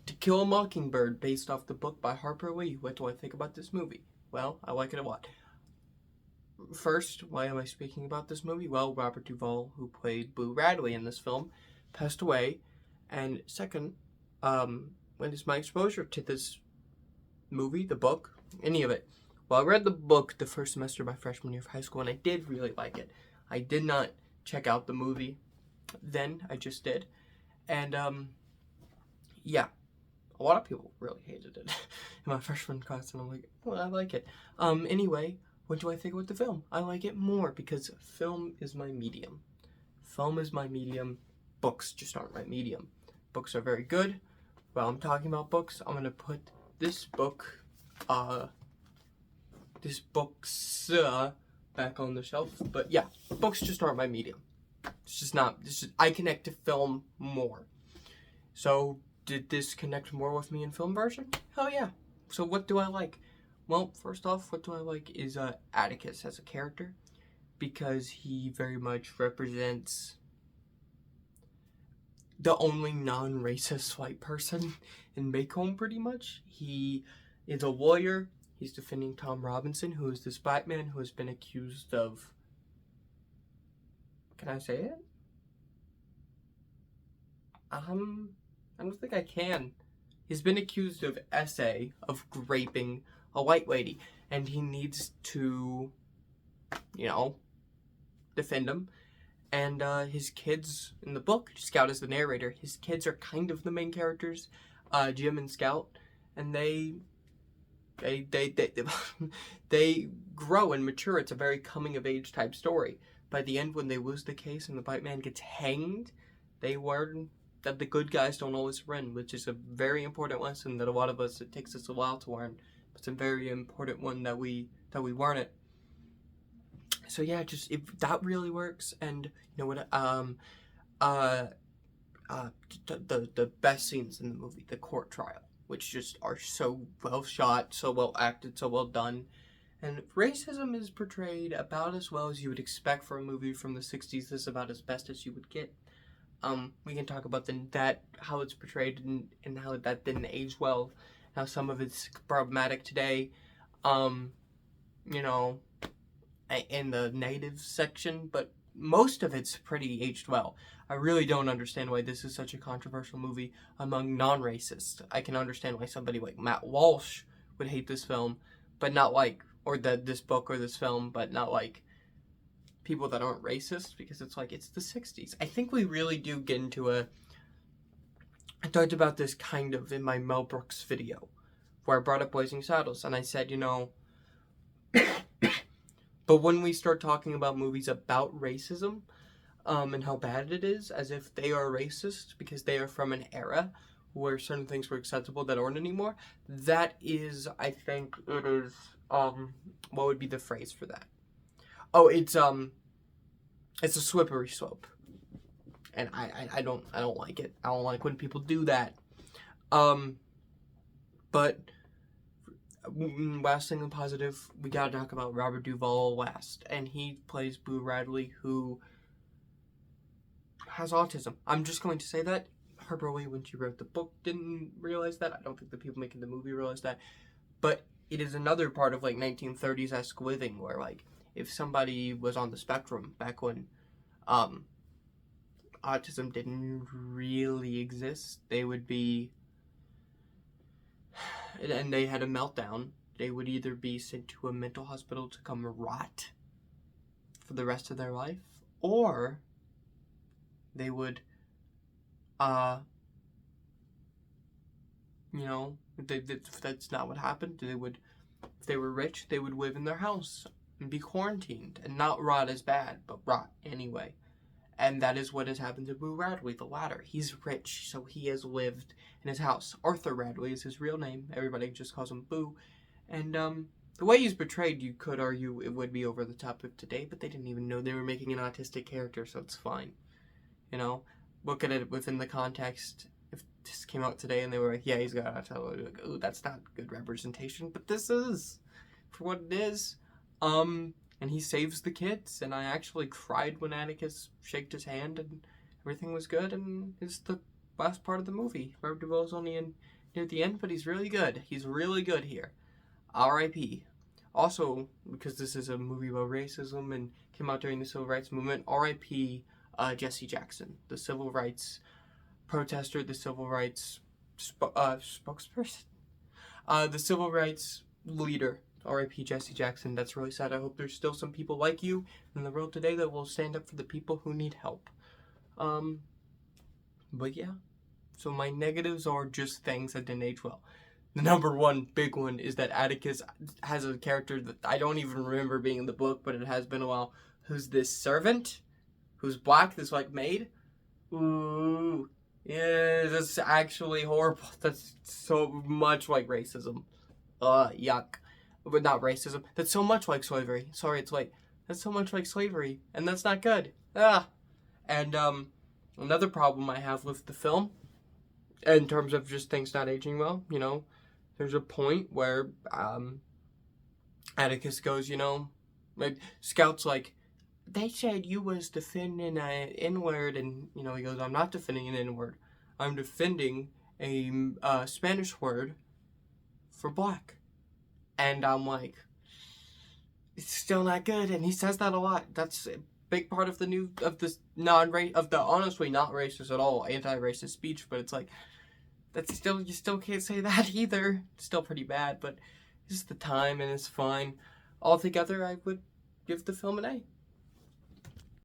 To Kill a Mockingbird, based off the book by Harper Lee. What do I think about this movie? Well, I like it a lot. First, why am I speaking about this movie? Well, Robert Duvall, who played Boo Radley in this film, passed away. And second, when is my exposure to this movie, the book, any of it? Well, I read the book the first semester of my freshman year of high school, and I did really like it. I did not check out the movie then, I just did. And, yeah, a lot of people really hated it in my freshman class, and I'm like, well, I like it. Anyway, what do I think about the film? I like it more because film is my medium. Film is my medium. Books just aren't my medium. Books are very good. While I'm talking about books, I'm gonna put this book, back on the shelf. But yeah, books just aren't my medium. It's just not. I connect to film more. So did this connect more with me in film version? Hell yeah. So what do I like? Well, first off, what do I like is Atticus as a character, because he very much represents the only non-racist white person in Macomb, pretty much. He is a lawyer. He's defending Tom Robinson, who is this black man who has been accused of... Can I say it? I don't think I can. He's been accused of essay, of raping a white lady, and he needs to, defend him. And his kids in the book, Scout is the narrator, his kids are kind of the main characters, Jim and Scout, and they grow and mature. It's a very coming of age type story. By the end, when they lose the case and the white man gets hanged, they learn that the good guys don't always win, which is a very important lesson that a lot of us, it takes us a while to learn. But it's a very important one that we learn it. So yeah, just if that really works, and you know what, the best scenes in the movie, the court trial, which just are so well shot, so well acted, so well done. And racism is portrayed about as well as you would expect for a movie from the 60s. This is about as best as you would get. We can talk about how it's portrayed and how that didn't age well, how some of it's problematic today, in the negative section, but most of it's pretty aged well. I really don't understand why this is such a controversial movie among non-racists. I can understand why somebody like Matt Walsh would hate this film, but not like, or this book or this film, but not like people that aren't racist, because it's like, it's the 60s. I think we really do get into I talked about this kind of in my Mel Brooks video, where I brought up Blazing Saddles, and I said, but when we start talking about movies about racism, and how bad it is, as if they are racist because they are from an era where certain things were acceptable that aren't anymore, that is, I think it is, what would be the phrase for that? Oh, it's a slippery slope. And I don't like it. I don't like when people do that. But last thing in positive, we gotta talk about Robert Duvall last. And he plays Boo Radley, who has autism. I'm just going to say that. Harper Lee, when she wrote the book, didn't realize that. I don't think the people making the movie realized that. But it is another part of, 1930s-esque living where, if somebody was on the spectrum back when autism didn't really exist, they would be... and they had a meltdown, they would either be sent to a mental hospital to come rot for the rest of their life, or they would, that's not what happened. They would, if they were rich, they would live in their house and be quarantined and not rot as bad, but rot anyway. And that is what has happened to Boo Radley, the latter. He's rich, so he has lived in his house. Arthur Radley is his real name. Everybody just calls him Boo. And the way he's portrayed, you could argue it would be over the top of today, but they didn't even know they were making an autistic character, so it's fine. Look at it within the context. If this came out today and they were like, yeah, he's got autism, like, ooh, that's not good representation, but this is, for what it is. And he saves the kids, and I actually cried when Atticus shaked his hand, and everything was good, and it's the last part of the movie. Robert Duvall's only in near the end, but he's really good. He's really good here. R.I.P. Also, because this is a movie about racism and came out during the civil rights movement, R.I.P. Jesse Jackson, the civil rights protester, the civil rights spokesperson, the civil rights leader. R.I.P. Jesse Jackson. That's really sad. I hope there's still some people like you in the world today that will stand up for the people who need help. But yeah. So my negatives are just things that didn't age well. The number one big one is that Atticus has a character that I don't even remember being in the book, but it has been a while. Who's this servant? Who's black? This like maid? Ooh. Yeah, that's actually horrible. That's so much like racism. Yuck. But not racism. That's so much like slavery. Sorry, it's like, that's so much like slavery. And that's not good. And, another problem I have with the film, in terms of just things not aging well, there's a point where, Atticus goes, like, Scout's like, they said you was defending an N-word, and, he goes, I'm not defending an N-word. I'm defending a Spanish word for black. And I'm like, it's still not good. And he says that a lot. That's a big part of the honestly not racist at all, anti-racist speech. But it's like, you still can't say that either. It's still pretty bad, but it's the time and it's fine. Altogether, I would give the film an A.